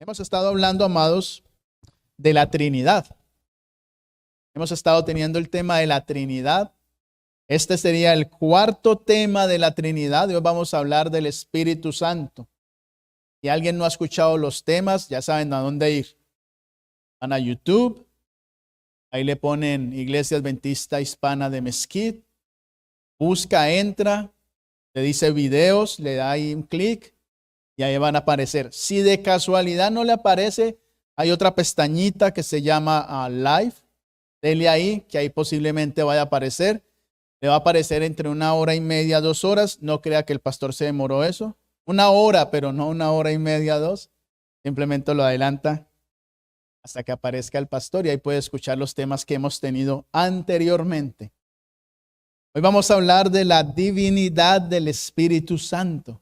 Hemos estado hablando, amados, de la Trinidad. Hemos estado teniendo el tema de la Trinidad. Este sería el cuarto tema de la Trinidad. Hoy vamos a hablar del Espíritu Santo. Si alguien no ha escuchado los temas, ya saben a dónde ir. Van a YouTube. Ahí le ponen Iglesia Adventista Hispana de Mesquite. Busca, entra, le dice videos, le da ahí un clic y ahí van a aparecer. Si de casualidad no le aparece, hay otra pestañita que se llama Live. Dele ahí, que ahí posiblemente vaya a aparecer. Le va a aparecer entre 1 hora y media, 2 horas. No crea que el pastor se demoró eso. 1 hora, pero no 1 hora y media, 2. Simplemente lo adelanta hasta que aparezca el pastor y ahí puede escuchar los temas que hemos tenido anteriormente. Hoy vamos a hablar de la divinidad del Espíritu Santo.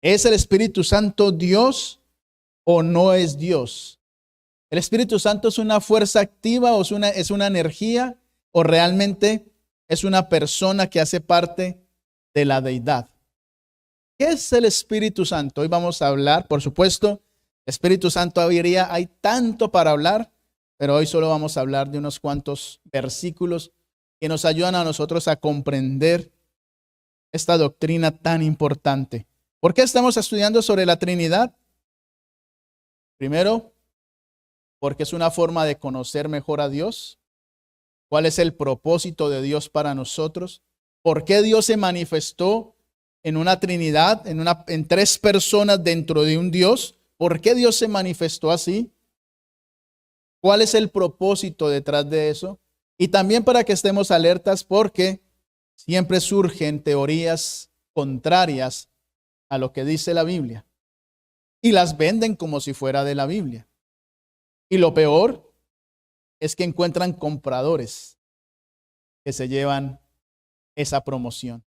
¿Es el Espíritu Santo Dios o no es Dios? ¿El Espíritu Santo es una fuerza activa o es una energía o realmente es una persona que hace parte de la deidad? ¿Qué es el Espíritu Santo? Hoy vamos a hablar, por supuesto, Espíritu Santo hay tanto para hablar, pero hoy solo vamos a hablar de unos cuantos versículos que nos ayudan a nosotros a comprender esta doctrina tan importante. ¿Por qué estamos estudiando sobre la Trinidad? Primero, porque es una forma de conocer mejor a Dios. ¿Cuál es el propósito de Dios para nosotros? ¿Por qué Dios se manifestó en una Trinidad, en 3 personas dentro de un Dios? ¿Por qué Dios se manifestó así? ¿Cuál es el propósito detrás de eso? Y también para que estemos alertas porque siempre surgen teorías contrarias a lo que dice la Biblia. Y las venden como si fuera de la Biblia. Y lo peor es que encuentran compradores que se llevan esa promoción.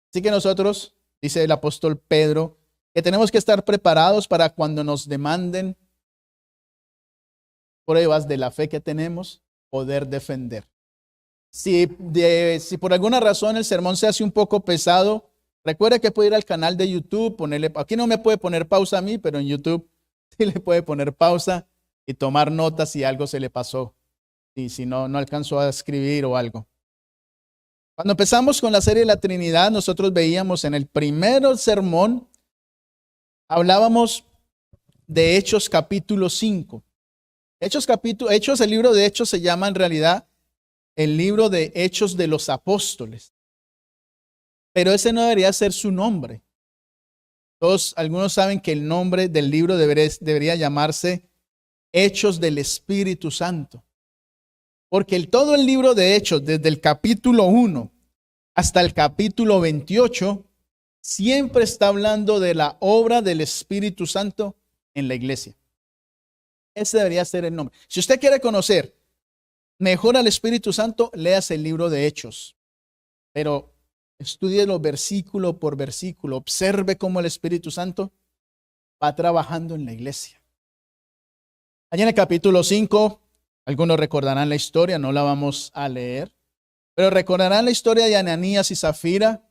Así que nosotros, dice el apóstol Pedro, que tenemos que estar preparados para cuando nos demanden pruebas de la fe que tenemos, poder defender. Si por alguna razón el sermón se hace un poco pesado, recuerde que puede ir al canal de YouTube, aquí no me puede poner pausa a mí, pero en YouTube sí le puede poner pausa y tomar notas si algo se le pasó, y si no alcanzó a escribir o algo. Cuando empezamos con la serie de la Trinidad, nosotros veíamos en el primer sermón, hablábamos de Hechos capítulo 5. El libro de Hechos se llama en realidad el libro de Hechos de los Apóstoles. Pero ese no debería ser su nombre. Algunos saben que el nombre del libro debería llamarse Hechos del Espíritu Santo. Porque todo el libro de Hechos, desde el capítulo 1 hasta el capítulo 28, siempre está hablando de la obra del Espíritu Santo en la iglesia. Ese debería ser el nombre. Si usted quiere conocer mejor al Espíritu Santo, léase el libro de Hechos. Pero estúdielo versículo por versículo. Observe cómo el Espíritu Santo va trabajando en la iglesia. Allí en el capítulo 5, algunos recordarán la historia, no la vamos a leer. Pero recordarán la historia de Ananías y Zafira.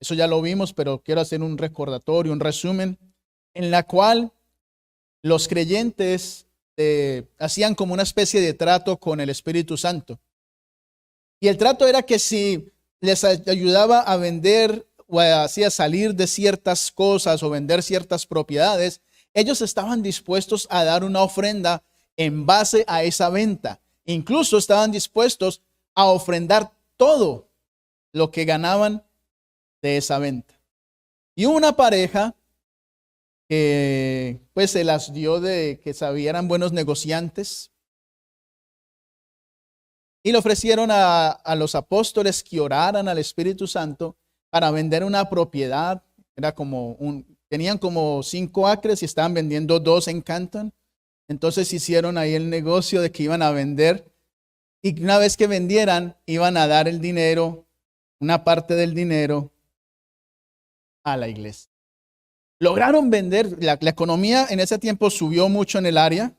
Eso ya lo vimos, pero quiero hacer un recordatorio, un resumen, en la cual los creyentes hacían como una especie de trato con el Espíritu Santo. Y el trato era que si les ayudaba a vender o hacía salir de ciertas cosas o vender ciertas propiedades, ellos estaban dispuestos a dar una ofrenda en base a esa venta. Incluso estaban dispuestos a ofrendar todo lo que ganaban de esa venta. Y una pareja que pues se las dio de que eran buenos negociantes y le ofrecieron a los apóstoles que oraran al Espíritu Santo para vender una propiedad. Tenían como 5 acres y estaban vendiendo 2 en Canton. Entonces hicieron ahí el negocio de que iban a vender y una vez que vendieran iban a dar el dinero, una parte del dinero a la iglesia. Lograron vender, la economía en ese tiempo subió mucho en el área.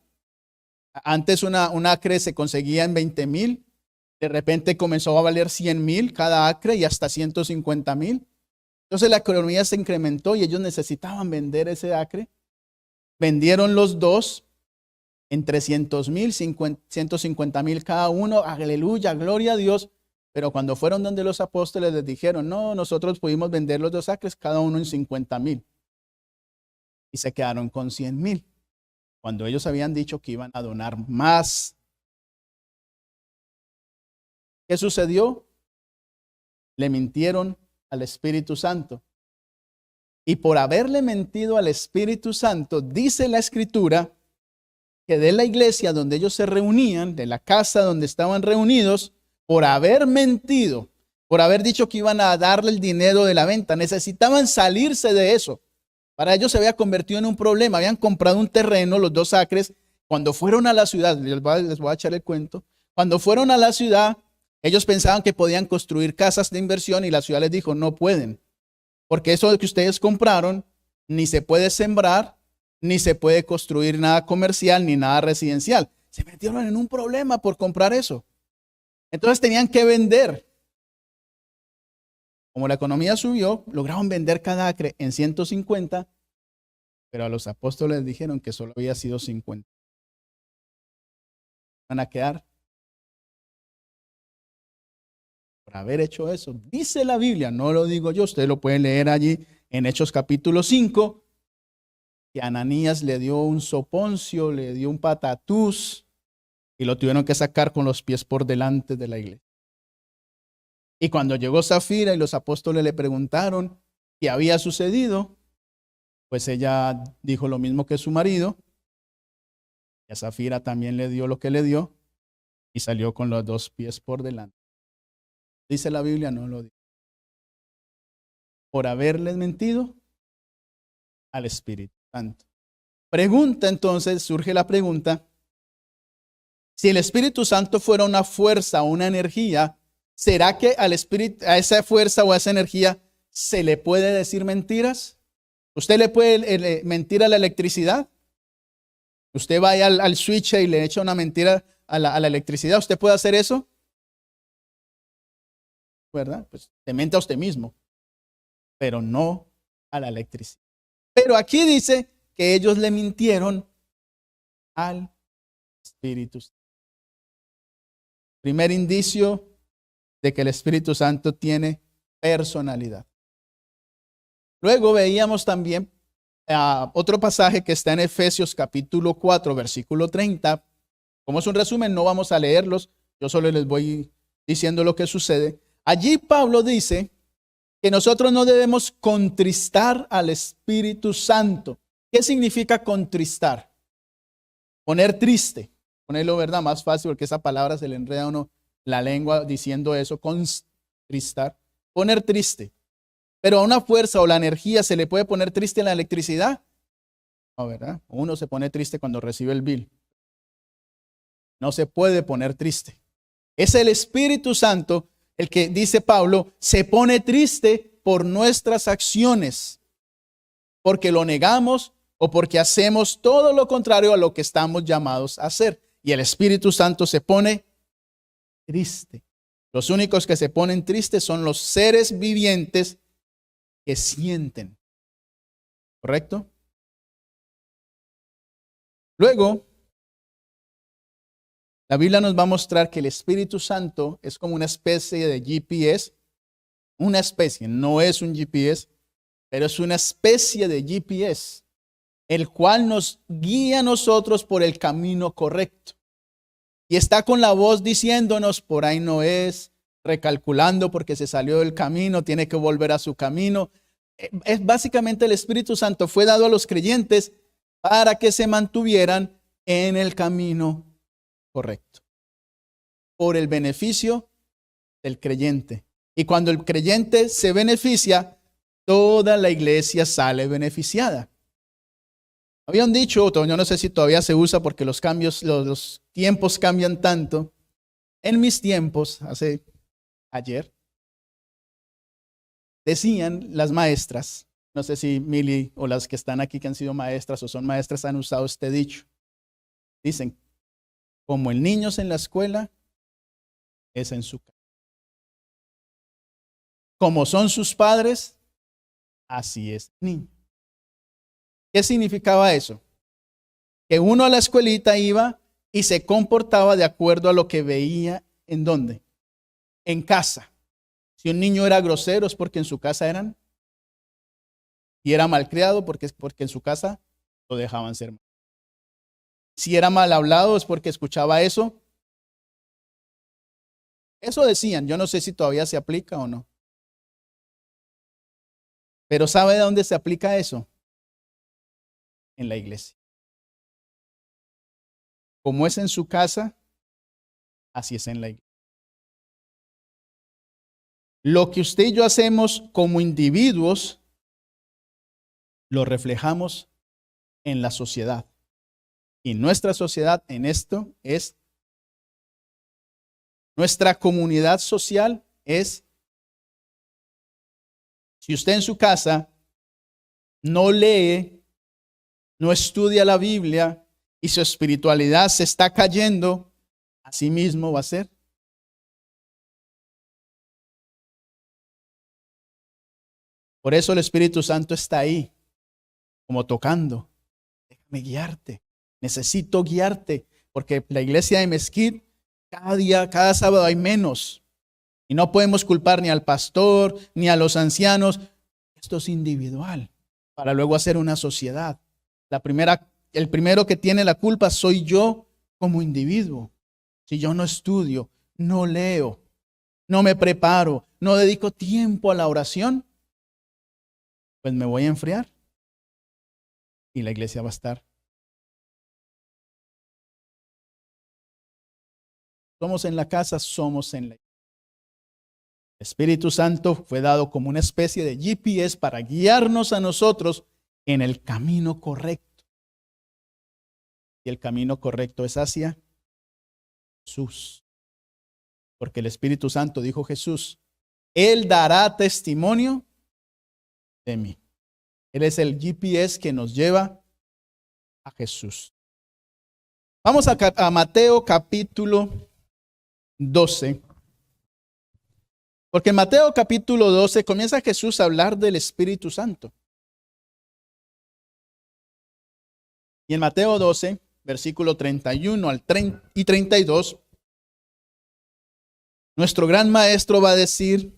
Antes un acre se conseguía en 20,000. De repente comenzó a valer 100,000 cada acre y hasta 150,000. Entonces la economía se incrementó y ellos necesitaban vender ese acre. vendieron los dos en 300,000, 150,000 cada uno. Aleluya, gloria a Dios. Pero cuando fueron donde los apóstoles les dijeron, no, nosotros pudimos vender los 2 acres cada uno en 50,000. Y se quedaron con 100,000. Cuando ellos habían dicho que iban a donar más. ¿Qué sucedió? Le mintieron al Espíritu Santo. Y por haberle mentido al Espíritu Santo, dice la Escritura que de la iglesia donde ellos se reunían, de la casa donde estaban reunidos, por haber mentido, por haber dicho que iban a darle el dinero de la venta, necesitaban salirse de eso. Para ellos se había convertido en un problema. Habían comprado un terreno, los 2 acres. Cuando fueron a la ciudad, les voy a echar el cuento. Cuando fueron a la ciudad, ellos pensaban que podían construir casas de inversión y la ciudad les dijo, no pueden. Porque eso que ustedes compraron, ni se puede sembrar, ni se puede construir nada comercial, ni nada residencial. Se metieron en un problema por comprar eso. Entonces tenían que vender. Como la economía subió, lograron vender cada acre en 150, pero a los apóstoles dijeron que solo había sido 50. Van a quedar por haber hecho eso. Dice la Biblia, no lo digo yo, ustedes lo pueden leer allí en Hechos capítulo 5, que Ananías le dio un soponcio, le dio un patatús y lo tuvieron que sacar con los pies por delante de la iglesia. Y cuando llegó Zafira y los apóstoles le preguntaron qué había sucedido, pues ella dijo lo mismo que su marido. Y a Zafira también le dio lo que le dio y salió con los 2 pies por delante. Dice la Biblia, no lo dice. Por haberles mentido al Espíritu Santo. Pregunta entonces, surge la pregunta, si el Espíritu Santo fuera una fuerza, una energía, ¿será que al Espíritu, a esa fuerza o a esa energía se le puede decir mentiras? ¿Usted le puede mentir a la electricidad? Usted va al switch y le echa una mentira a la electricidad. ¿Usted puede hacer eso? ¿Verdad? Pues te miente a usted mismo, pero no a la electricidad. Pero aquí dice que ellos le mintieron al Espíritu Santo. Primer indicio de que el Espíritu Santo tiene personalidad. Luego veíamos también otro pasaje que está en Efesios capítulo 4, versículo 30. Como es un resumen, no vamos a leerlos. Yo solo les voy diciendo lo que sucede. Allí Pablo dice que nosotros no debemos contristar al Espíritu Santo. ¿Qué significa contristar? Poner triste. Ponerlo, ¿verdad? Más fácil porque esa palabra se le enreda a uno la lengua diciendo eso, contristar. Poner triste. Pero a una fuerza o la energía se le puede poner triste en la electricidad. No, ¿verdad? Uno se pone triste cuando recibe el bill. No se puede poner triste. Es el Espíritu Santo el que, dice Pablo, se pone triste por nuestras acciones, porque lo negamos o porque hacemos todo lo contrario a lo que estamos llamados a hacer. Y el Espíritu Santo se pone triste. Los únicos que se ponen tristes son los seres vivientes que sienten. ¿Correcto? Luego, la Biblia nos va a mostrar que el Espíritu Santo es como una especie de GPS. Una especie, no es un GPS, pero es una especie de GPS, el cual nos guía a nosotros por el camino correcto. Y está con la voz diciéndonos, por ahí no es, recalculando porque se salió del camino, tiene que volver a su camino. Es básicamente el Espíritu Santo fue dado a los creyentes para que se mantuvieran en el camino correcto, por el beneficio del creyente. Y cuando el creyente se beneficia, toda la iglesia sale beneficiada. Había un dicho, yo no sé si todavía se usa porque los tiempos cambian tanto. En mis tiempos, ayer, decían las maestras, no sé si Mili o las que están aquí que han sido maestras o son maestras han usado este dicho. Dicen, como el niño es en la escuela, es en su casa. Como son sus padres, así es el niño. ¿Qué significaba eso? que uno a la escuelita iba y se comportaba de acuerdo a lo que veía. ¿En dónde? En casa. Si un niño era grosero es porque en su casa eran, y era malcriado porque en su casa lo dejaban ser. Si era mal hablado es porque escuchaba eso. Eso decían, yo no sé si todavía se aplica o no. Pero ¿sabe de dónde se aplica eso? En la iglesia. Como es en su casa, así es en la iglesia. Lo que usted y yo hacemos como individuos, lo reflejamos en la sociedad. Y nuestra sociedad en esto es, nuestra comunidad social es, si usted en su casa no lee, no estudia la Biblia y su espiritualidad se está cayendo, así mismo va a ser. Por eso el Espíritu Santo está ahí, como tocando. Déjame guiarte. Necesito guiarte, porque la iglesia de Mesquite, cada día, cada sábado hay menos. Y no podemos culpar ni al pastor, ni a los ancianos. Esto es individual, para luego hacer una sociedad. El primero que tiene la culpa soy yo como individuo. Si yo no estudio, no leo, no me preparo, no dedico tiempo a la oración, pues me voy a enfriar y la iglesia va a estar. Somos en la casa, somos en la iglesia. El Espíritu Santo fue dado como una especie de GPS para guiarnos a nosotros en el camino correcto. Y el camino correcto es hacia Jesús. Porque el Espíritu Santo, dijo Jesús, Él dará testimonio de mí. Él es el GPS que nos lleva a Jesús. Vamos a Mateo capítulo 12. Porque en Mateo capítulo 12 comienza Jesús a hablar del Espíritu Santo. Y en Mateo 12, versículo 31 al 32, nuestro gran maestro va a decir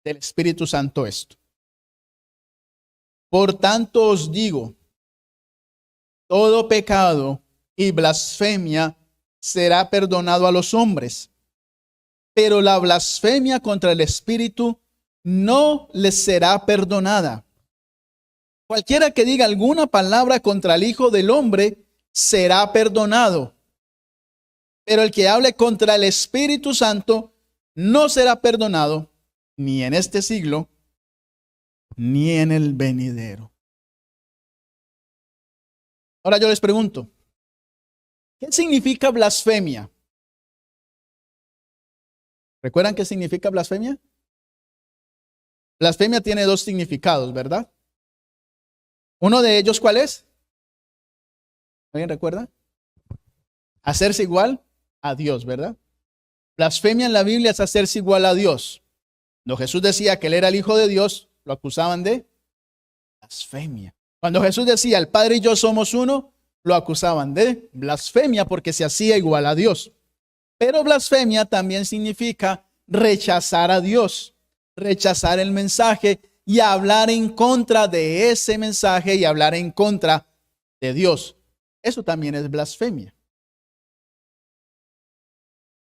del Espíritu Santo esto. Por tanto os digo, todo pecado y blasfemia será perdonado a los hombres, pero la blasfemia contra el Espíritu no les será perdonada. Cualquiera que diga alguna palabra contra el Hijo del Hombre será perdonado, pero el que hable contra el Espíritu Santo no será perdonado ni en este siglo, ni en el venidero. Ahora yo les pregunto, ¿qué significa blasfemia? ¿Recuerdan qué significa blasfemia? Blasfemia tiene dos significados, ¿verdad? Uno de ellos, ¿cuál es? ¿Alguien recuerda? Hacerse igual a Dios, ¿verdad? Blasfemia en la Biblia es hacerse igual a Dios. Cuando Jesús decía que Él era el Hijo de Dios, lo acusaban de blasfemia. Cuando Jesús decía, el Padre y yo somos uno, lo acusaban de blasfemia porque se hacía igual a Dios. Pero blasfemia también significa rechazar a Dios, rechazar el mensaje y hablar en contra de ese mensaje y hablar en contra de Dios. Eso también es blasfemia.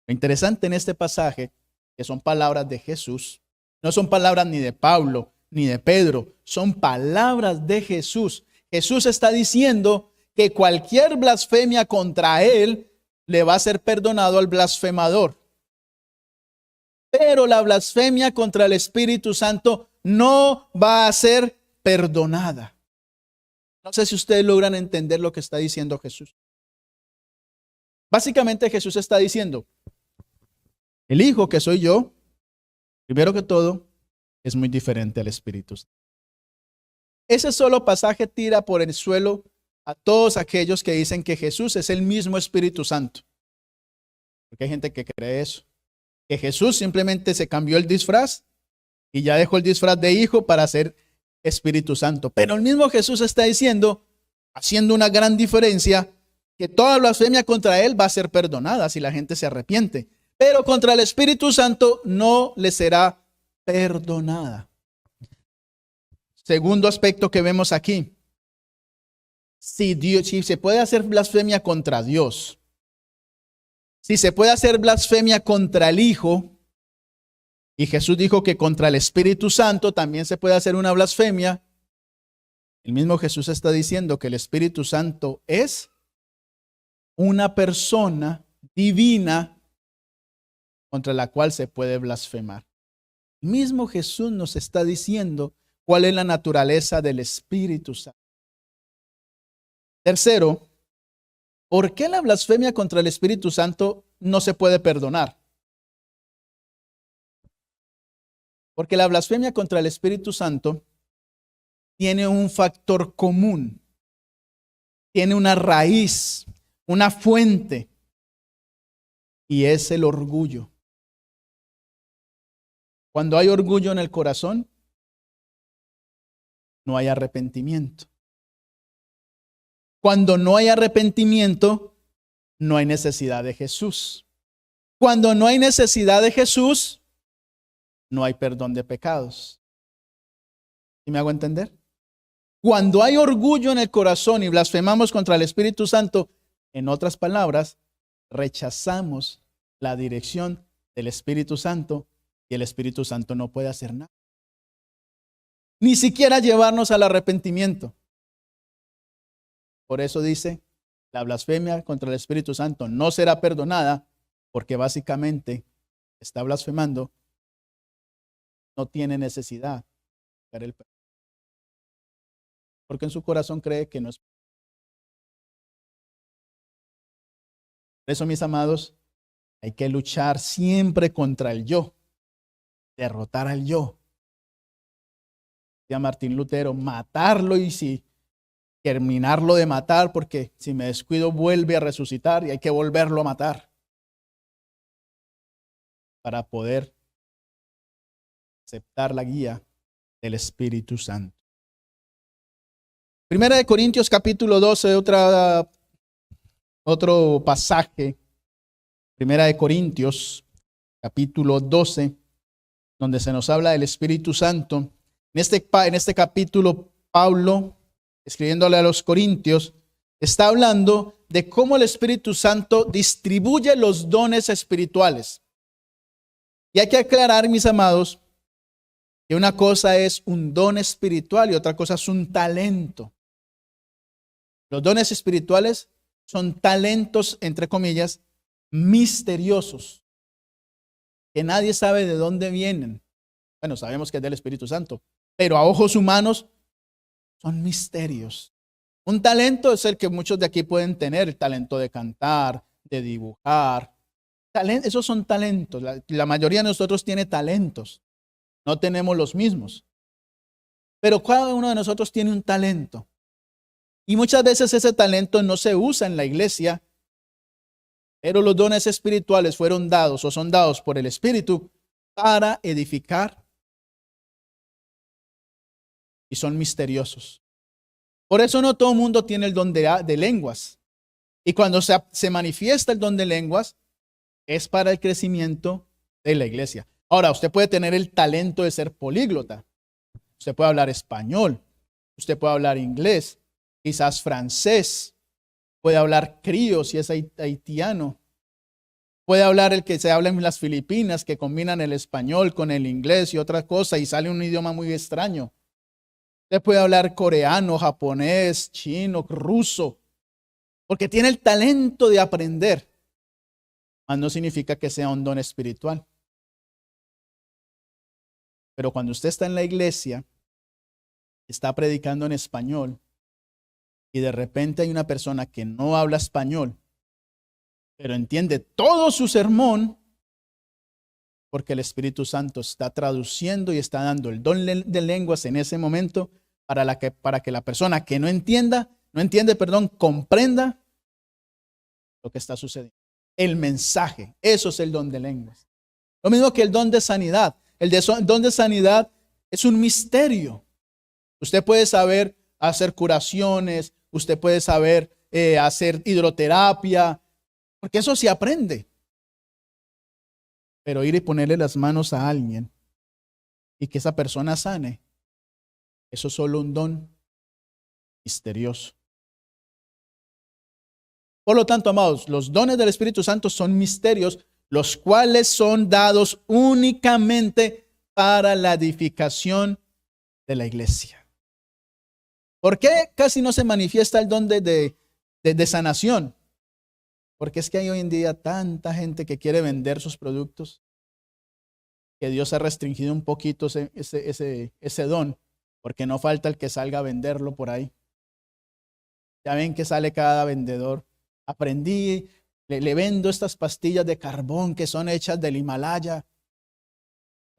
Lo interesante en este pasaje, que son palabras de Jesús, no son palabras ni de Pablo ni de Pedro, son palabras de Jesús. Jesús está diciendo que cualquier blasfemia contra Él le va a ser perdonado al blasfemador. Pero la blasfemia contra el Espíritu Santo no va a ser perdonada. No sé si ustedes logran entender lo que está diciendo Jesús. Básicamente Jesús está diciendo, el Hijo que soy yo, primero que todo, es muy diferente al Espíritu Santo. Ese solo pasaje tira por el suelo a todos aquellos que dicen que Jesús es el mismo Espíritu Santo. Porque hay gente que cree eso. Que Jesús simplemente se cambió el disfraz y ya dejó el disfraz de hijo para ser Espíritu Santo. Pero el mismo Jesús está diciendo, haciendo una gran diferencia, que toda blasfemia contra él va a ser perdonada si la gente se arrepiente. Pero contra el Espíritu Santo no le será perdonada. Segundo aspecto que vemos aquí. Si se puede hacer blasfemia contra Dios, si se puede hacer blasfemia contra el Hijo, y Jesús dijo que contra el Espíritu Santo también se puede hacer una blasfemia, el mismo Jesús está diciendo que el Espíritu Santo es una persona divina contra la cual se puede blasfemar. El mismo Jesús nos está diciendo cuál es la naturaleza del Espíritu Santo. Tercero, ¿por qué la blasfemia contra el Espíritu Santo no se puede perdonar? Porque la blasfemia contra el Espíritu Santo tiene un factor común, tiene una raíz, una fuente, y es el orgullo. Cuando hay orgullo en el corazón, no hay arrepentimiento. Cuando no hay arrepentimiento, no hay necesidad de Jesús. Cuando no hay necesidad de Jesús, no hay perdón de pecados. ¿Sí me hago entender? Cuando hay orgullo en el corazón y blasfemamos contra el Espíritu Santo, en otras palabras, rechazamos la dirección del Espíritu Santo y el Espíritu Santo no puede hacer nada. Ni siquiera llevarnos al arrepentimiento. Por eso dice, la blasfemia contra el Espíritu Santo no será perdonada, porque básicamente está blasfemando, no tiene necesidad de el perdón. Porque en su corazón cree que no es. Por eso, mis amados, hay que luchar siempre contra el yo, derrotar al yo. Decía Martín Lutero, matarlo y si terminarlo de matar, porque si me descuido vuelve a resucitar y hay que volverlo a matar para poder aceptar la guía del Espíritu Santo. Primera de Corintios capítulo 12, otro pasaje. Primera de Corintios capítulo 12, donde se nos habla del Espíritu Santo. En este capítulo, Pablo, escribiéndole a los Corintios, está hablando de cómo el Espíritu Santo distribuye los dones espirituales. Y hay que aclarar, mis amados, que una cosa es un don espiritual y otra cosa es un talento. Los dones espirituales son talentos, entre comillas, misteriosos, que nadie sabe de dónde vienen. Bueno, sabemos que es del Espíritu Santo, pero a ojos humanos son misterios. Un talento es el que muchos de aquí pueden tener, el talento de cantar, de dibujar. Esos son talentos. La mayoría de nosotros tiene talentos. No tenemos los mismos. Pero cada uno de nosotros tiene un talento. Y muchas veces ese talento no se usa en la iglesia, pero los dones espirituales fueron dados o son dados por el Espíritu para edificar y son misteriosos. Por eso no todo el mundo tiene el don de lenguas. Y cuando se manifiesta el don de lenguas, es para el crecimiento de la iglesia. Ahora, usted puede tener el talento de ser políglota. Usted puede hablar español, usted puede hablar inglés, quizás francés, puede hablar criollo si es haitiano, puede hablar el que se habla en las Filipinas, que combinan el español con el inglés y otra cosa y sale un idioma muy extraño. Usted puede hablar coreano, japonés, chino, ruso, porque tiene el talento de aprender, mas no significa que sea un don espiritual. Pero cuando usted está en la iglesia, está predicando en español, y de repente hay una persona que no habla español, pero entiende todo su sermón, porque el Espíritu Santo está traduciendo y está dando el don de lenguas en ese momento para que la persona que no entiende, comprenda lo que está sucediendo. El mensaje, eso es el don de lenguas. Lo mismo que el don de sanidad. El don de sanidad es un misterio. Usted puede saber hacer curaciones, usted puede saber hacer hidroterapia, porque eso se aprende. Pero ir y ponerle las manos a alguien y que esa persona sane, eso es solo un don misterioso. Por lo tanto, amados, los dones del Espíritu Santo son misterios, los cuales son dados únicamente para la edificación de la iglesia. ¿Por qué casi no se manifiesta el don de sanación? Porque es que hay hoy en día tanta gente que quiere vender sus productos que Dios ha restringido un poquito ese don, porque no falta el que salga a venderlo por ahí. Ya ven que sale cada vendedor. Aprendí, le vendo estas pastillas de carbón que son hechas del Himalaya.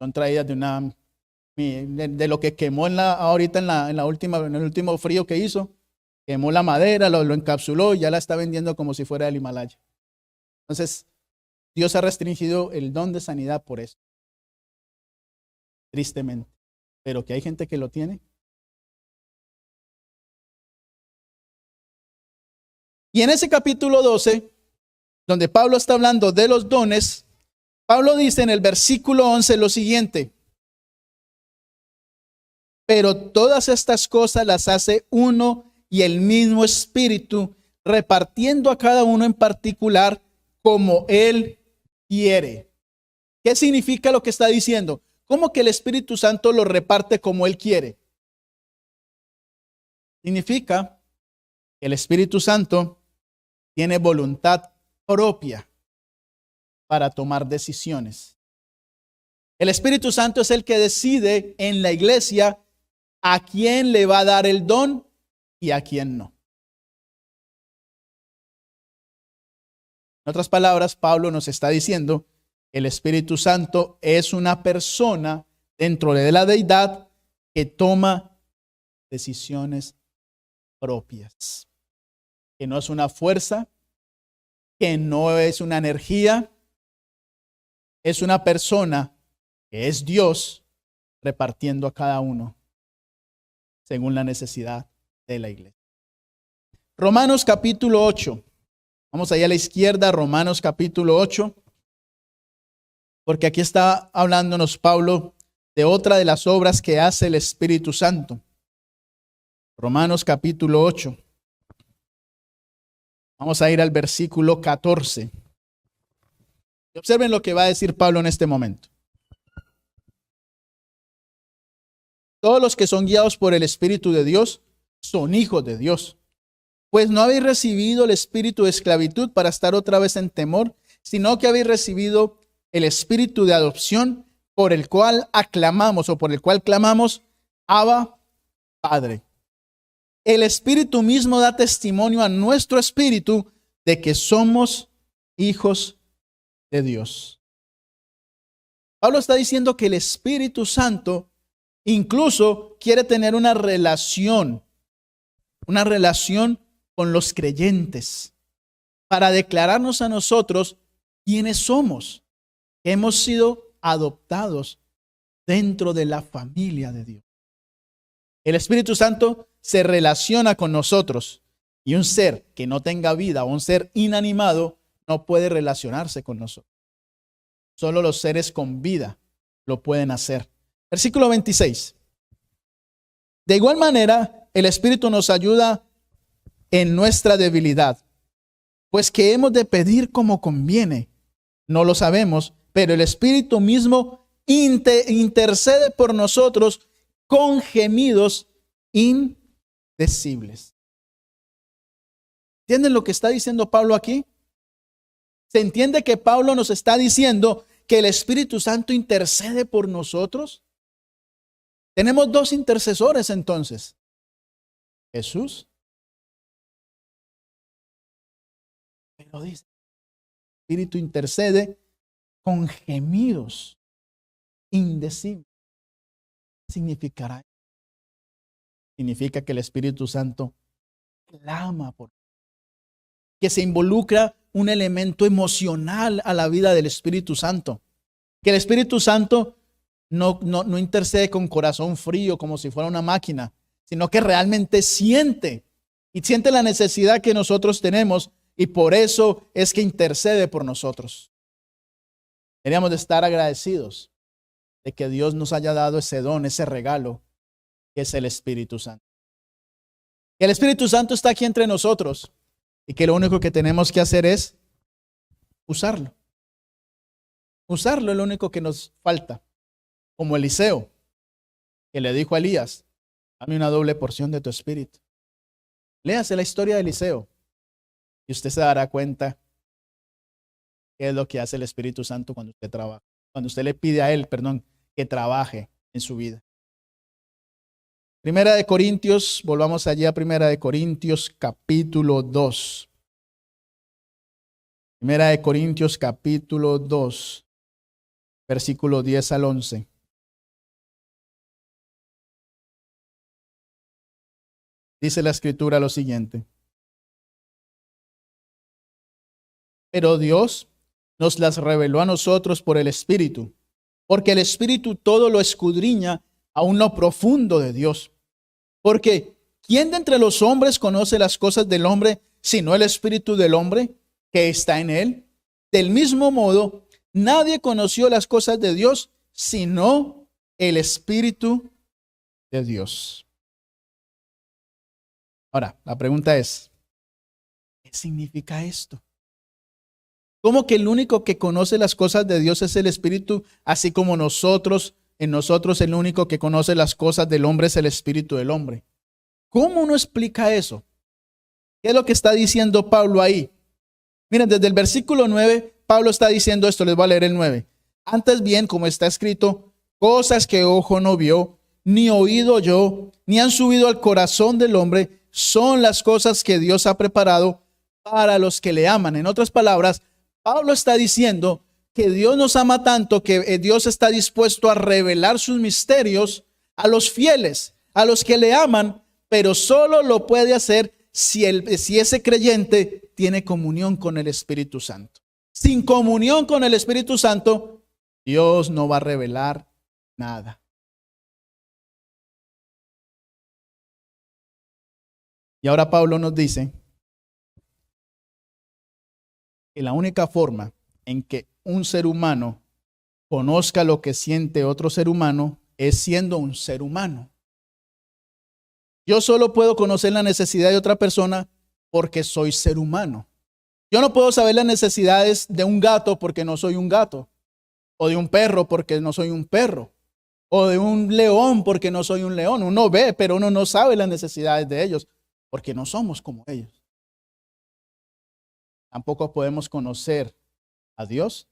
Son traídas de lo que quemó ahorita en el último frío que hizo. Quemó la madera, lo encapsuló y ya la está vendiendo como si fuera del Himalaya. Entonces, Dios ha restringido el don de sanidad por eso. Tristemente. Pero que hay gente que lo tiene. Y en ese capítulo 12, donde Pablo está hablando de los dones, Pablo dice en el versículo 11 lo siguiente: pero todas estas cosas las hace uno y el mismo Espíritu, repartiendo a cada uno en particular como Él quiere. ¿Qué significa lo que está diciendo? ¿Cómo que el Espíritu Santo lo reparte como Él quiere? Significa que el Espíritu Santo tiene voluntad propia para tomar decisiones. El Espíritu Santo es el que decide en la iglesia a quién le va a dar el don y a quién no. En otras palabras, Pablo nos está diciendo que el Espíritu Santo es una persona dentro de la deidad que toma decisiones propias. Que no es una fuerza, que no es una energía, es una persona que es Dios repartiendo a cada uno según la necesidad de la iglesia. Romanos capítulo 8. Vamos allá a la izquierda, Romanos capítulo 8, porque aquí está hablándonos Pablo de otra de las obras que hace el Espíritu Santo. Romanos capítulo 8. Vamos a ir al versículo 14. Observen lo que va a decir Pablo en este momento. Todos los que son guiados por el Espíritu de Dios son hijos de Dios. Pues no habéis recibido el espíritu de esclavitud para estar otra vez en temor, sino que habéis recibido el espíritu de adopción por el cual aclamamos o por el cual clamamos, Abba, Padre. El Espíritu mismo da testimonio a nuestro espíritu de que somos hijos de Dios. Pablo está diciendo que el Espíritu Santo incluso quiere tener una relación con los creyentes para declararnos a nosotros quiénes somos, que hemos sido adoptados dentro de la familia de Dios. El Espíritu Santo se relaciona con nosotros y un ser que no tenga vida o un ser inanimado no puede relacionarse con nosotros. Solo los seres con vida lo pueden hacer. Versículo 26. De igual manera, el Espíritu nos ayuda en nuestra debilidad, pues que hemos de pedir como conviene. No lo sabemos, pero el Espíritu mismo intercede por nosotros con gemidos indecibles. ¿Entienden lo que está diciendo Pablo aquí? ¿Se entiende que Pablo nos está diciendo que el Espíritu Santo intercede por nosotros? Tenemos dos intercesores entonces. Jesús. Pero dice, el Espíritu intercede con gemidos indecibles. ¿Qué significará? Significa que el Espíritu Santo clama por, que se involucra un elemento emocional a la vida del Espíritu Santo. Que el Espíritu Santo no intercede con corazón frío como si fuera una máquina, sino que realmente siente y siente la necesidad que nosotros tenemos y por eso es que intercede por nosotros. Deberíamos de estar agradecidos de que Dios nos haya dado ese don, ese regalo, que es el Espíritu Santo. Que el Espíritu Santo está aquí entre nosotros y que lo único que tenemos que hacer es usarlo. Usarlo es lo único que nos falta. Como Eliseo, que le dijo a Elías, dame una doble porción de tu espíritu. Léase la historia de Eliseo y usted se dará cuenta qué es lo que hace el Espíritu Santo cuando usted trabaja. Cuando usted le pide a él, que trabaje en su vida. Primera de Corintios, volvamos allí a Primera de Corintios capítulo 2. Primera de Corintios capítulo 2, versículo 10 al 11. Dice la Escritura lo siguiente. Pero Dios nos las reveló a nosotros por el Espíritu, porque el Espíritu todo lo escudriña aún lo profundo de Dios. Porque ¿quién de entre los hombres conoce las cosas del hombre, sino el Espíritu del hombre que está en él? Del mismo modo, nadie conoció las cosas de Dios, sino el Espíritu de Dios. Ahora, la pregunta es, ¿qué significa esto? ¿Cómo que el único que conoce las cosas de Dios es el Espíritu, así como en nosotros el único que conoce las cosas del hombre es el Espíritu del hombre? ¿Cómo uno explica eso? ¿Qué es lo que está diciendo Pablo ahí? Miren, desde el versículo 9, Pablo está diciendo esto, les voy a leer el 9. Antes bien, como está escrito, cosas que ojo no vio, ni oído oyó, ni han subido al corazón del hombre, son las cosas que Dios ha preparado para los que le aman. En otras palabras, Pablo está diciendo que Dios nos ama tanto que Dios está dispuesto a revelar sus misterios a los fieles, a los que le aman, pero solo lo puede hacer si ese creyente tiene comunión con el Espíritu Santo. Sin comunión con el Espíritu Santo, Dios no va a revelar nada. Y ahora Pablo nos dice que la única forma en que un ser humano conozca lo que siente otro ser humano es siendo un ser humano. Yo solo puedo conocer la necesidad de otra persona porque soy ser humano. Yo no puedo saber las necesidades de un gato porque no soy un gato, o de un perro porque no soy un perro, o de un león porque no soy un león. Uno ve, pero uno no sabe las necesidades de ellos porque no somos como ellos. Tampoco podemos conocer a Dios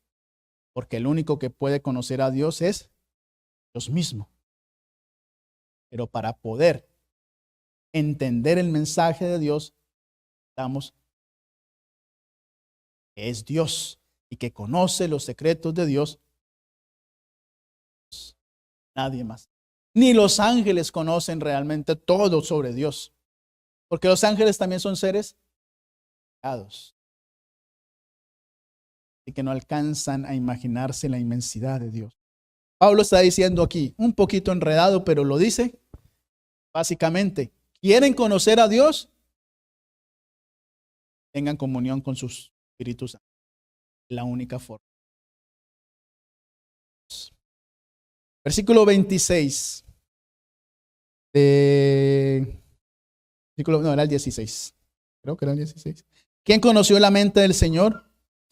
porque el único que puede conocer a Dios es Dios mismo. Pero para poder entender el mensaje de Dios, necesitamos que es Dios y que conoce los secretos de Dios. Nadie más. Ni los ángeles conocen realmente todo sobre Dios. Porque los ángeles también son seres creados. Y que no alcanzan a imaginarse la inmensidad de Dios. Pablo está diciendo aquí, un poquito enredado, pero lo dice básicamente. ¿Quieren conocer a Dios? Tengan comunión con sus espíritus. La única forma. Versículo 26. No, era el 16. Creo que era el 16. ¿Quién conoció la mente del Señor?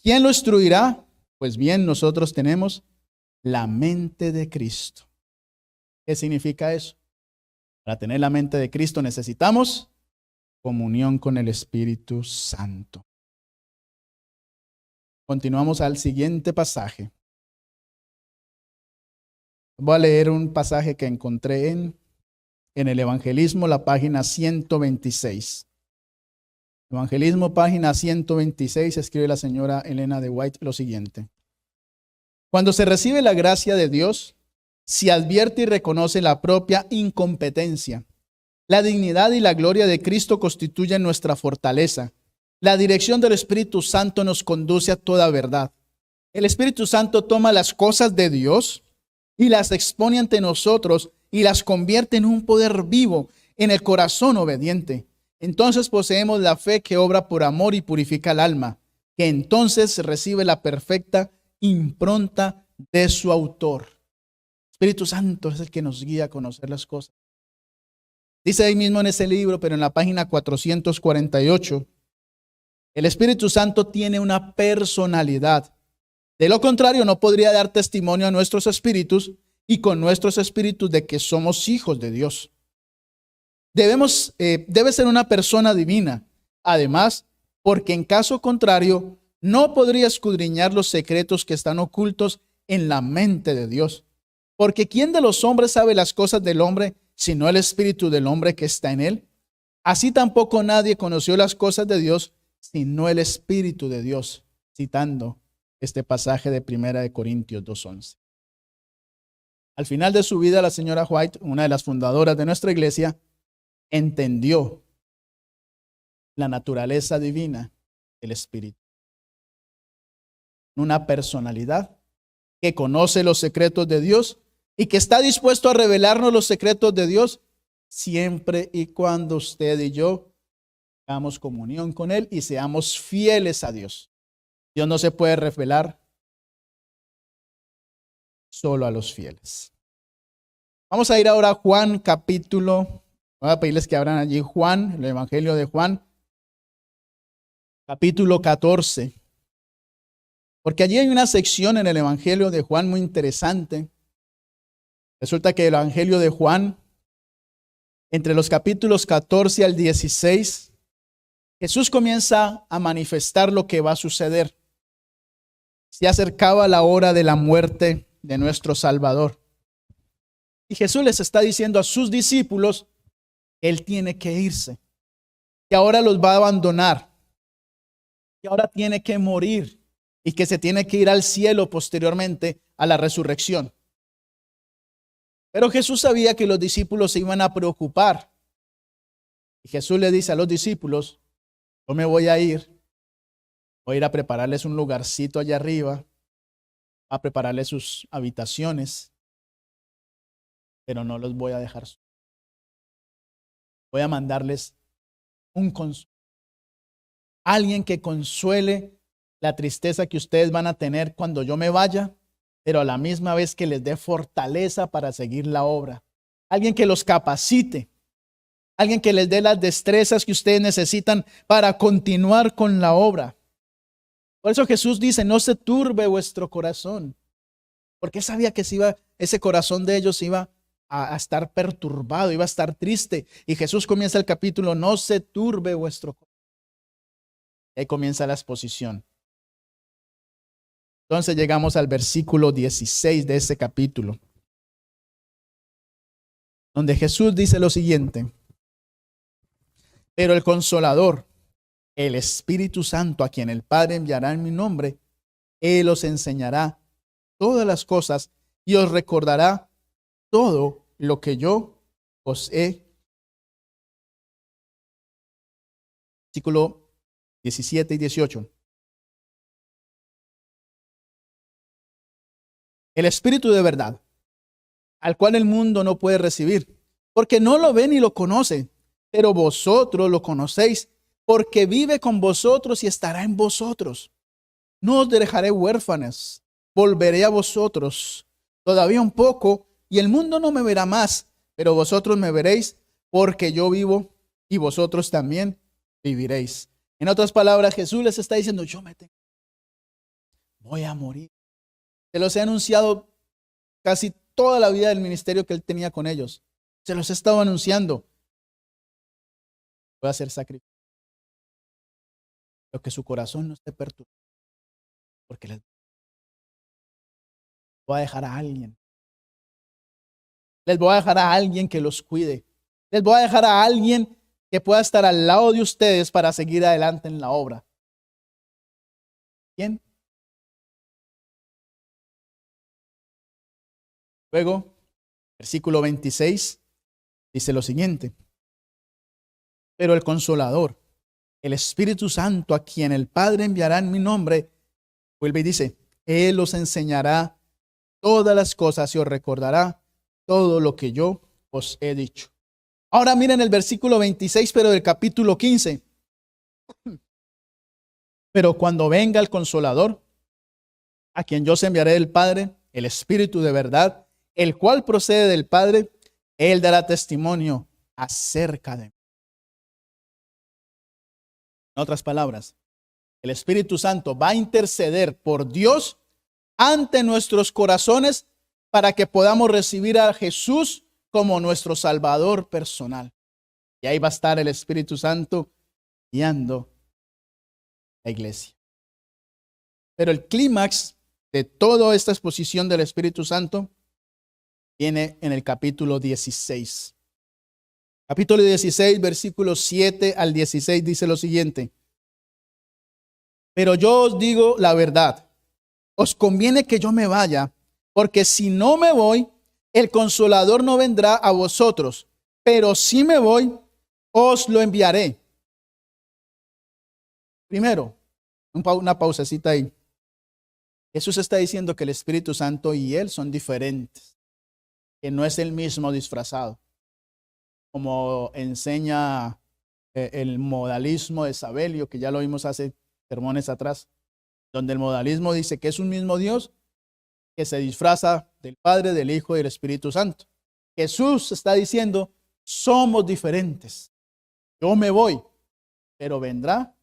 ¿Quién lo instruirá? Pues bien, nosotros tenemos la mente de Cristo. ¿Qué significa eso? Para tener la mente de Cristo necesitamos comunión con el Espíritu Santo. Continuamos al siguiente pasaje. Voy a leer un pasaje que encontré en el Evangelismo, la página 126. Evangelismo, página 126, escribe la señora Elena de White lo siguiente. Cuando se recibe la gracia de Dios, se advierte y reconoce la propia incompetencia. La dignidad y la gloria de Cristo constituyen nuestra fortaleza. La dirección del Espíritu Santo nos conduce a toda verdad. El Espíritu Santo toma las cosas de Dios y las expone ante nosotros y las convierte en un poder vivo en el corazón obediente. entonces poseemos la fe que obra por amor y purifica el alma, que entonces recibe la perfecta impronta de su autor. Espíritu Santo es el que nos guía a conocer las cosas. Dice ahí mismo en ese libro, pero en la página 448, el Espíritu Santo tiene una personalidad. De lo contrario, no podría dar testimonio a nuestros espíritus y con nuestros espíritus de que somos hijos de Dios. Debe ser una persona divina. Además, porque en caso contrario, no podría escudriñar los secretos que están ocultos en la mente de Dios. Porque ¿quién de los hombres sabe las cosas del hombre, sino el espíritu del hombre que está en él? Así tampoco nadie conoció las cosas de Dios, sino el espíritu de Dios. Citando este pasaje de 1 Corintios 2:11. Al final de su vida, la señora White, una de las fundadoras de nuestra iglesia, entendió la naturaleza divina del Espíritu. Una personalidad que conoce los secretos de Dios y que está dispuesto a revelarnos los secretos de Dios siempre y cuando usted y yo hagamos comunión con Él y seamos fieles a Dios. Dios no se puede revelar solo a los fieles. Vamos a ir ahora a Juan capítulo. Voy a pedirles que abran allí Juan, el Evangelio de Juan, capítulo 14. Porque allí hay una sección en el Evangelio de Juan muy interesante. Resulta que el Evangelio de Juan, entre los capítulos 14 al 16, Jesús comienza a manifestar lo que va a suceder. Se acercaba la hora de la muerte de nuestro Salvador. Y Jesús les está diciendo a sus discípulos, Él tiene que irse, que ahora los va a abandonar, que ahora tiene que morir y que se tiene que ir al cielo posteriormente a la resurrección. Pero Jesús sabía que los discípulos se iban a preocupar. Y Jesús le dice a los discípulos, yo me voy a ir a prepararles un lugarcito allá arriba, a prepararles sus habitaciones, pero no los voy a dejar solos. Voy a mandarles un consuelo. Alguien que consuele la tristeza que ustedes van a tener cuando yo me vaya, pero a la misma vez que les dé fortaleza para seguir la obra. Alguien que los capacite. Alguien que les dé las destrezas que ustedes necesitan para continuar con la obra. Por eso Jesús dice, no se turbe vuestro corazón. Porque sabía que ese corazón de ellos iba a estar perturbado, iba a estar triste. Y Jesús comienza el capítulo, no se turbe vuestro corazón. Y ahí comienza la exposición. Entonces llegamos al versículo 16 de ese capítulo, donde Jesús dice lo siguiente: pero el Consolador, el Espíritu Santo, a quien el Padre enviará en mi nombre, Él os enseñará todas las cosas y os recordará todo lo que yo os he. Versículo 17 y 18. El Espíritu de verdad, al cual el mundo no puede recibir, porque no lo ve ni lo conoce, pero vosotros lo conocéis, porque vive con vosotros y estará en vosotros. No os dejaré huérfanos, volveré a vosotros. Todavía un poco, y el mundo no me verá más, pero vosotros me veréis, porque yo vivo y vosotros también viviréis. En otras palabras, Jesús les está diciendo, voy a morir. Se los he anunciado casi toda la vida del ministerio que Él tenía con ellos. Se los he estado anunciando. Voy a hacer sacrificio. Pero que su corazón no esté perturbado. Porque les voy a dejar a alguien. Les voy a dejar a alguien que los cuide. Les voy a dejar a alguien que pueda estar al lado de ustedes para seguir adelante en la obra. ¿Quién? Luego, versículo 26, dice lo siguiente: pero el Consolador, el Espíritu Santo, a quien el Padre enviará en mi nombre, vuelve y dice, Él os enseñará todas las cosas y os recordará todo lo que yo os he dicho. Ahora miren el versículo 26, pero del capítulo 15. Pero cuando venga el Consolador, a quien yo os enviaré del Padre, el Espíritu de verdad, el cual procede del Padre, él dará testimonio acerca de mí. En otras palabras, el Espíritu Santo va a interceder por Dios ante nuestros corazones para que podamos recibir a Jesús como nuestro Salvador personal. Y ahí va a estar el Espíritu Santo guiando la iglesia. Pero el clímax de toda esta exposición del Espíritu Santo viene en el capítulo 16. Capítulo 16, versículos 7 al 16 dice lo siguiente. Pero yo os digo la verdad, os conviene que yo me vaya, porque si no me voy, el Consolador no vendrá a vosotros, pero si me voy, os lo enviaré. Primero, una pausacita ahí. Jesús está diciendo que el Espíritu Santo y Él son diferentes, que no es el mismo disfrazado, como enseña el modalismo de Sabelio, que ya lo vimos hace sermones atrás, donde el modalismo dice que es un mismo Dios que se disfraza del Padre, del Hijo y del Espíritu Santo. Jesús está diciendo, somos diferentes. Yo me voy, pero vendrá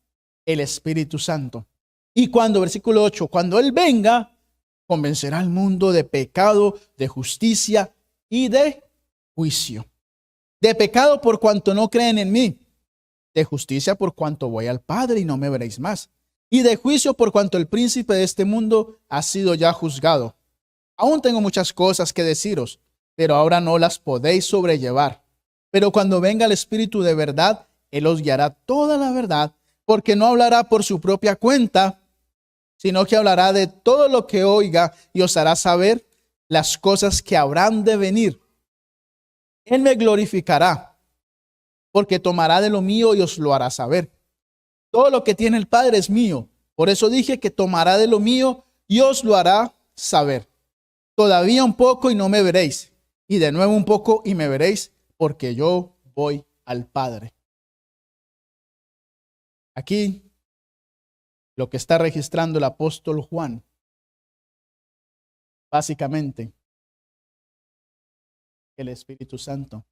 el Espíritu Santo. Y cuando, versículo 8, cuando Él venga, convencerá al mundo de pecado, de justicia y de juicio. De pecado por cuanto no creen en mí. De justicia por cuanto voy al Padre y no me veréis más. Y de juicio por cuanto el príncipe de este mundo ha sido ya juzgado. Aún tengo muchas cosas que deciros, pero ahora no las podéis sobrellevar. Pero cuando venga el Espíritu de verdad, Él os guiará toda la verdad, porque no hablará por su propia cuenta, sino que hablará de todo lo que oiga y os hará saber las cosas que habrán de venir. Él me glorificará, porque tomará de lo mío y os lo hará saber. Todo lo que tiene el Padre es mío. Por eso dije que tomará de lo mío y os lo hará saber. Todavía un poco y no me veréis. Y de nuevo un poco y me veréis, porque yo voy al Padre. Aquí lo que está registrando el apóstol Juan, básicamente, el Espíritu Santo.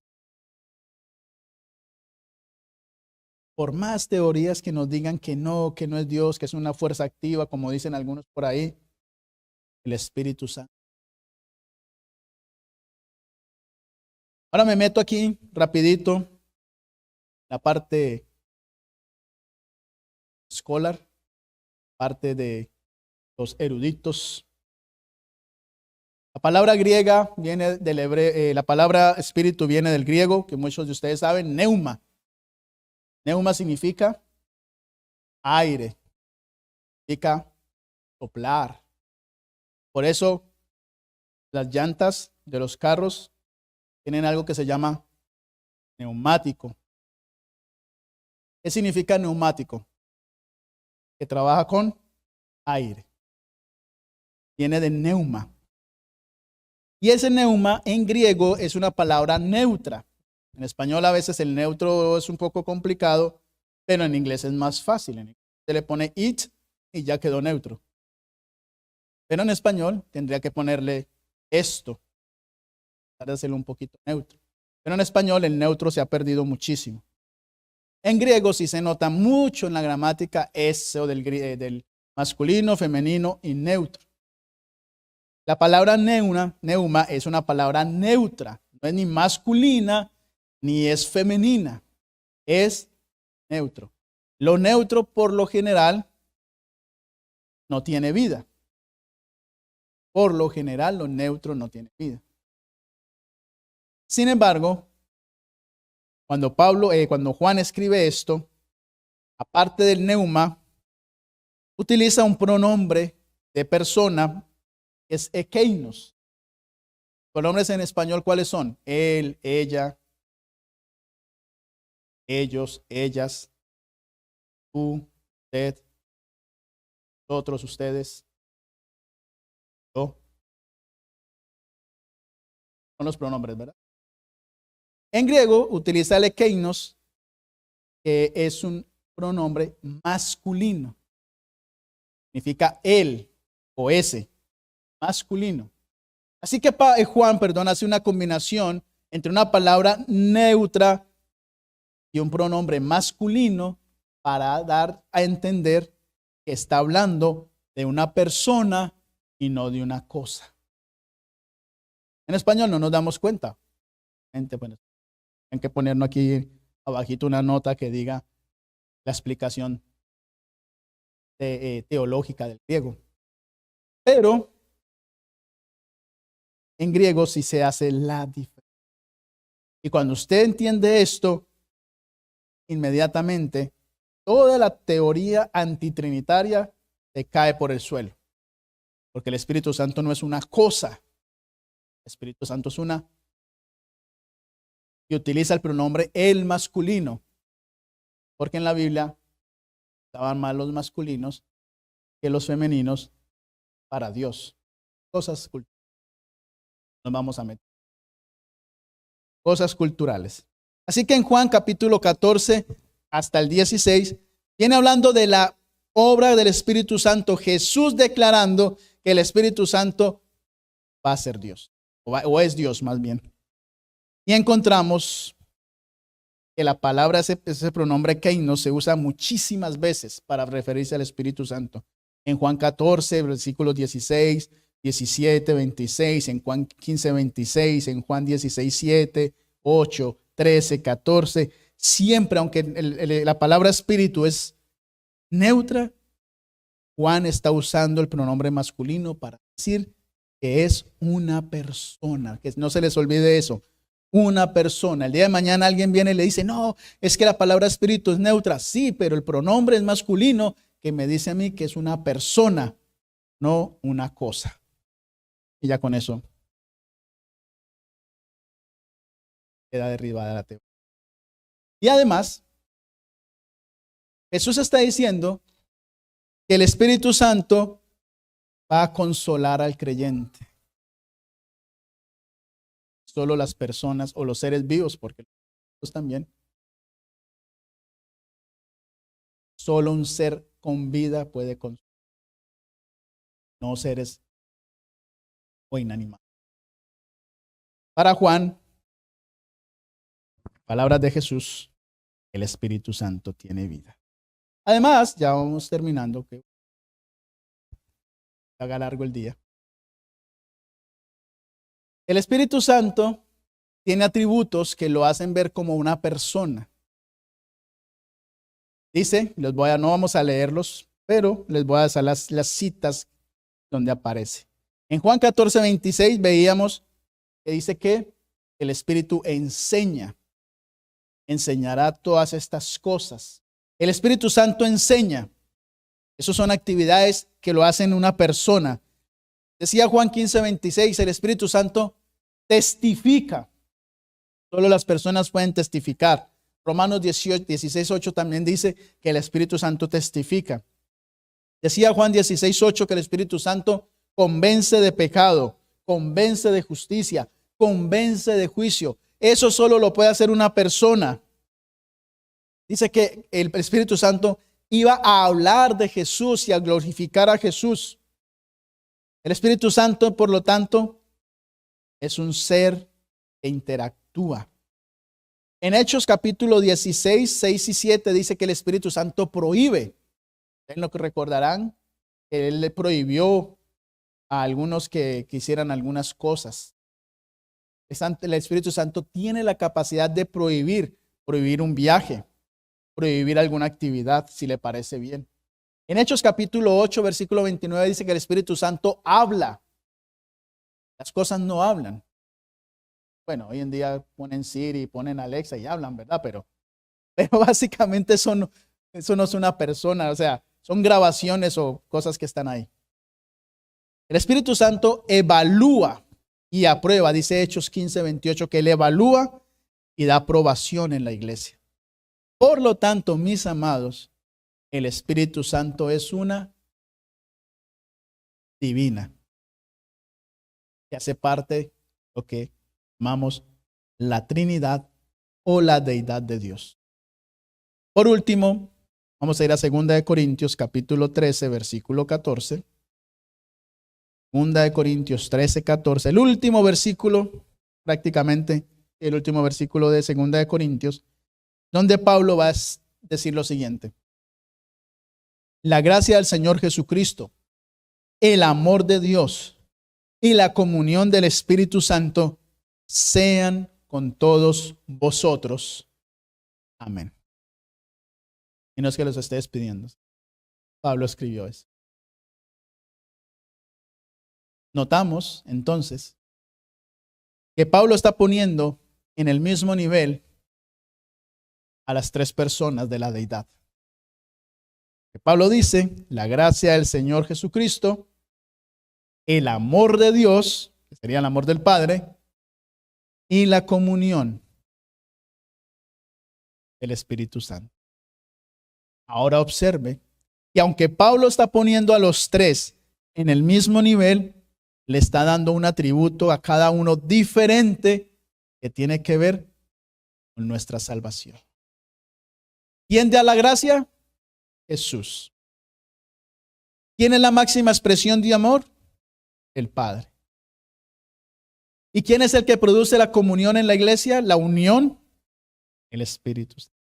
Por más teorías que nos digan que no es Dios, que es una fuerza activa, como dicen algunos por ahí, el Espíritu Santo. Ahora me meto aquí rapidito, la parte escolar, parte de los eruditos. La palabra griega viene del hebreo, la palabra espíritu viene del griego, que muchos de ustedes saben, neuma. Neuma significa aire, significa soplar. Por eso las llantas de los carros tienen algo que se llama neumático. ¿Qué significa neumático? Que trabaja con aire. Viene de neuma. Y ese neuma en griego es una palabra neutra. En español a veces el neutro es un poco complicado, pero en inglés es más fácil. En inglés se le pone it y ya quedó neutro. Pero en español tendría que ponerle esto, para hacerlo un poquito neutro. Pero en español el neutro se ha perdido muchísimo. En griego sí se nota mucho en la gramática eso del masculino, femenino y neutro. La palabra neuma es una palabra neutra. No es ni masculina ni es femenina. Es neutro. Lo neutro por lo general no tiene vida. Por lo general lo neutro no tiene vida. Sin embargo, cuando Juan escribe esto, aparte del neuma, utiliza un pronombre de persona, es ekeinos. Pronombres en español, ¿cuáles son? Él, ella, ellos, ellas, tú, usted, nosotros, ustedes, yo. Son los pronombres, ¿verdad? En griego utiliza el ekeinos, que es un pronombre masculino. Significa él o ese, masculino. Así que Juan, hace una combinación entre una palabra neutra y un pronombre masculino para dar a entender que está hablando de una persona y no de una cosa. En español no nos damos cuenta. Gente, bueno, hay que ponernos aquí abajito una nota que diga la explicación teológica del griego. Pero en griego sí se hace la diferencia. Y cuando usted entiende esto, inmediatamente toda la teoría antitrinitaria se cae por el suelo. Porque el Espíritu Santo no es una cosa. El Espíritu Santo es una. Y utiliza el pronombre el masculino. Porque en la Biblia estaban más los masculinos que los femeninos para Dios. Cosas culturales. Nos vamos a meter. Cosas culturales. Así que en Juan capítulo 14 hasta el 16, viene hablando de la obra del Espíritu Santo, Jesús declarando que el Espíritu Santo va a ser Dios, o es Dios más bien. Y encontramos que la palabra, ese pronombre keinos, se usa muchísimas veces para referirse al Espíritu Santo. En Juan 14, versículos 16, 17, 26, en Juan 15, 26, en Juan 16, 7, 8, 13, 14. Siempre, aunque la palabra espíritu es neutra, Juan está usando el pronombre masculino para decir que es una persona. Que no se les olvide eso. Una persona. El día de mañana alguien viene y le dice, no, es que la palabra espíritu es neutra. Sí, pero el pronombre es masculino, que me dice a mí que es una persona, no una cosa. Y ya con eso queda derribada la teoría. Y además, Jesús está diciendo que el Espíritu Santo va a consolar al creyente. Solo las personas o los seres vivos, porque los también. Solo un ser con vida puede consolar. No seres o inanimados. Para Juan, palabras de Jesús, el Espíritu Santo tiene vida. Además, ya vamos terminando, que haga largo el día. El Espíritu Santo tiene atributos que lo hacen ver como una persona. Dice, no vamos a leerlos, pero les voy a dar las citas donde aparece. En Juan 14, 26 veíamos que dice que el Espíritu enseñará todas estas cosas. El Espíritu Santo enseña. Esas son actividades que lo hacen una persona. Decía Juan 15, 26, el Espíritu Santo testifica. Solo las personas pueden testificar. Romanos 16, 8 también dice que el Espíritu Santo testifica. Decía Juan 16, 8 que el Espíritu Santo convence de pecado, convence de justicia, convence de juicio. Eso solo lo puede hacer una persona. Dice que el Espíritu Santo iba a hablar de Jesús y a glorificar a Jesús. El Espíritu Santo, por lo tanto, es un ser que interactúa. En Hechos capítulo 16, 6 y 7 dice que el Espíritu Santo prohíbe. ¿Ustedes lo que recordarán? Que Él le prohibió a algunos que hicieran algunas cosas. El Espíritu Santo tiene la capacidad de prohibir un viaje, prohibir alguna actividad si le parece bien. En Hechos capítulo 8, versículo 29 dice que el Espíritu Santo habla. Las cosas no hablan. Bueno, hoy en día ponen Siri, ponen Alexa y hablan, ¿verdad? Pero básicamente eso no es una persona, o sea, son grabaciones o cosas que están ahí. El Espíritu Santo evalúa y aprueba, dice Hechos 15, 28, que Él evalúa y da aprobación en la iglesia. Por lo tanto, mis amados, el Espíritu Santo es una divina, que hace parte de lo que llamamos la Trinidad o la deidad de Dios. Por último, vamos a ir a 2 Corintios capítulo 13, versículo 14. 2 Corintios 13, 14. El último versículo, prácticamente el último versículo de 2 Corintios, donde Pablo va a decir lo siguiente. La gracia del Señor Jesucristo, el amor de Dios y la comunión del Espíritu Santo sean con todos vosotros. Amén. Y no es que los esté despidiendo. Pablo escribió eso. Notamos entonces que Pablo está poniendo en el mismo nivel a las tres personas de la deidad. Que Pablo dice, la gracia del Señor Jesucristo, el amor de Dios, que sería el amor del Padre, y la comunión del Espíritu Santo. Ahora observe que aunque Pablo está poniendo a los tres en el mismo nivel, le está dando un atributo a cada uno diferente que tiene que ver con nuestra salvación. ¿Quién da la gracia? Jesús. ¿Quién es la máxima expresión de amor? El Padre. ¿Y quién es el que produce la comunión en la iglesia? La unión, el Espíritu Santo.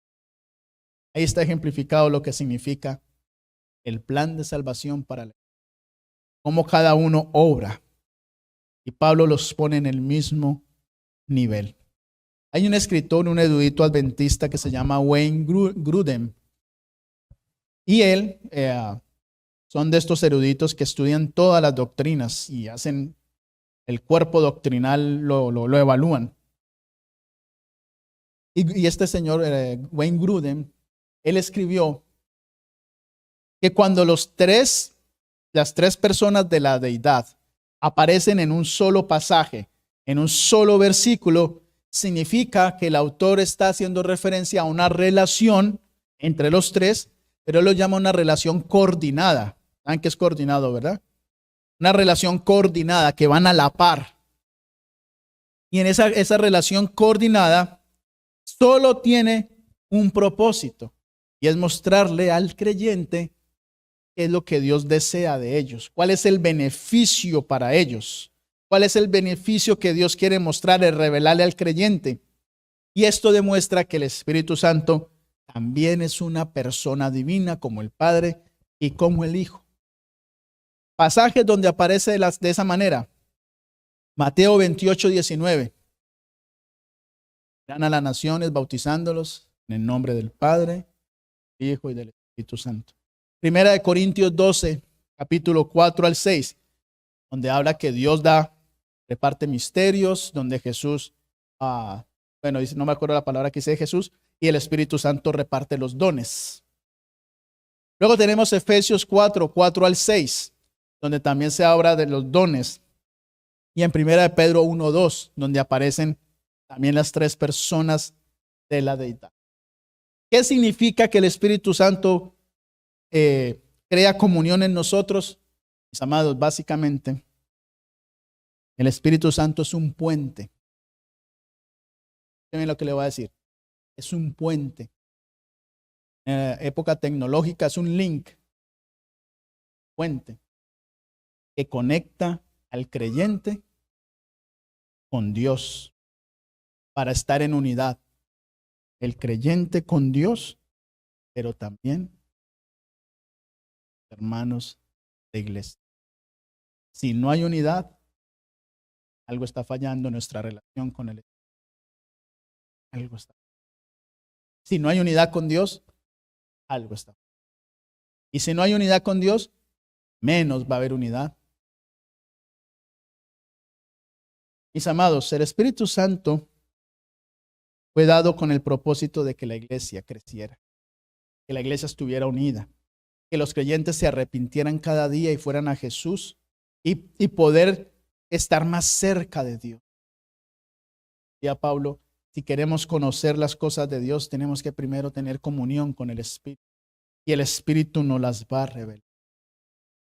Ahí está ejemplificado lo que significa el plan de salvación para la iglesia. Cómo cada uno obra. Y Pablo los pone en el mismo nivel. Hay un escritor, un erudito adventista que se llama Wayne Grudem. Y él son de estos eruditos que estudian todas las doctrinas y hacen el cuerpo doctrinal, lo evalúan. Y este señor, Wayne Grudem, él escribió que cuando las tres personas de la deidad aparecen en un solo pasaje, en un solo versículo, significa que el autor está haciendo referencia a una relación entre los tres, pero él lo llama una relación coordinada. ¿Saben qué es coordinado, verdad? Una relación coordinada que van a la par. Y en esa relación coordinada solo tiene un propósito, y es mostrarle al creyente qué es lo que Dios desea de ellos, cuál es el beneficio para ellos, cuál es el beneficio que Dios quiere mostrar y revelarle al creyente. Y esto demuestra que el Espíritu Santo también es una persona divina como el Padre y como el Hijo. Pasajes donde aparece de esa manera. Mateo 28, 19. Dan a las naciones bautizándolos en el nombre del Padre, Hijo y del Espíritu Santo. Primera de Corintios 12, capítulo 4 al 6, donde habla que Dios reparte misterios, donde Jesús, dice, no me acuerdo la palabra que dice Jesús, y el Espíritu Santo reparte los dones. Luego tenemos Efesios 4, 4 al 6, donde también se habla de los dones. Y en Primera de Pedro 1, 2, donde aparecen también las tres personas de la deidad. ¿Qué significa que el Espíritu Santo crea comunión en nosotros? Mis amados, básicamente, el Espíritu Santo es un puente. ¿Saben lo que le voy a decir? Es un puente. En época tecnológica es un link. Puente que conecta al creyente con Dios para estar en unidad. El creyente con Dios, pero también hermanos de iglesia. Si no hay unidad, algo está fallando en nuestra relación con el Espíritu. Algo está. Si no hay unidad con Dios, algo está. Y si no hay unidad con Dios, menos va a haber unidad. Mis amados, el Espíritu Santo fue dado con el propósito de que la iglesia creciera, que la iglesia estuviera unida, que los creyentes se arrepintieran cada día y fueran a Jesús y poder estar más cerca de Dios. Decía Pablo, si queremos conocer las cosas de Dios, tenemos que primero tener comunión con el Espíritu. Y el Espíritu nos las va a revelar.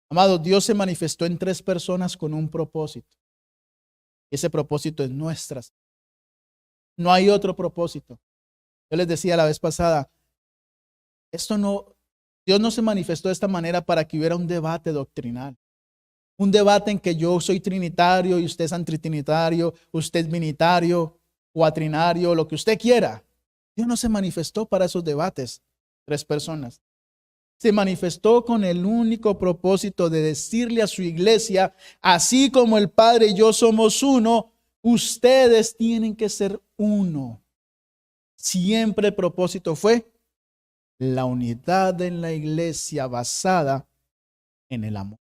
Amados, Dios se manifestó en tres personas con un propósito. Ese propósito es nuestra. No hay otro propósito. Yo les decía la vez pasada, Dios no se manifestó de esta manera para que hubiera un debate doctrinal. Un debate en que yo soy trinitario y usted es antitrinitario, usted es binitario, cuatrinario, lo que usted quiera. Dios no se manifestó para esos debates, 3 personas. Se manifestó con el único propósito de decirle a su iglesia, así como el Padre y yo somos uno, ustedes tienen que ser uno. Siempre el propósito fue la unidad en la iglesia basada en el amor.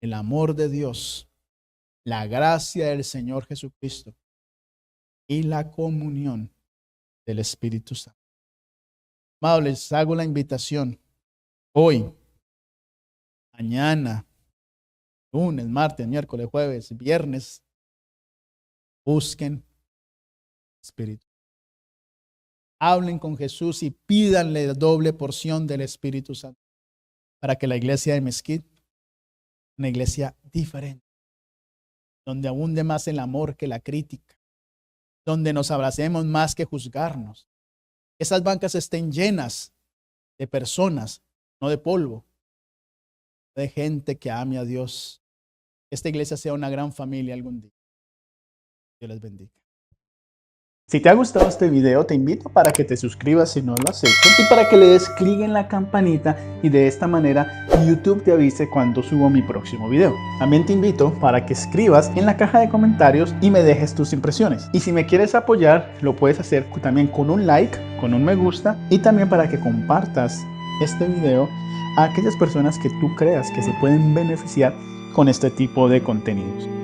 El amor de Dios, la gracia del Señor Jesucristo y la comunión del Espíritu Santo. Amados, les hago la invitación hoy, mañana, lunes, martes, miércoles, jueves, viernes, busquen el Espíritu. Hablen con Jesús y pídanle doble porción del Espíritu Santo para que la iglesia de Mesquite, una iglesia diferente, donde abunde más el amor que la crítica, donde nos abracemos más que juzgarnos. Esas bancas estén llenas de personas, no de polvo, de gente que ame a Dios. Esta iglesia sea una gran familia algún día. Dios les bendiga. Si te ha gustado este video, te invito para que te suscribas si no lo has hecho y para que le des clic en la campanita y de esta manera YouTube te avise cuando subo mi próximo video. También te invito para que escribas en la caja de comentarios y me dejes tus impresiones. Y si me quieres apoyar, lo puedes hacer también con un like, con un me gusta y también para que compartas este video a aquellas personas que tú creas que se pueden beneficiar con este tipo de contenidos.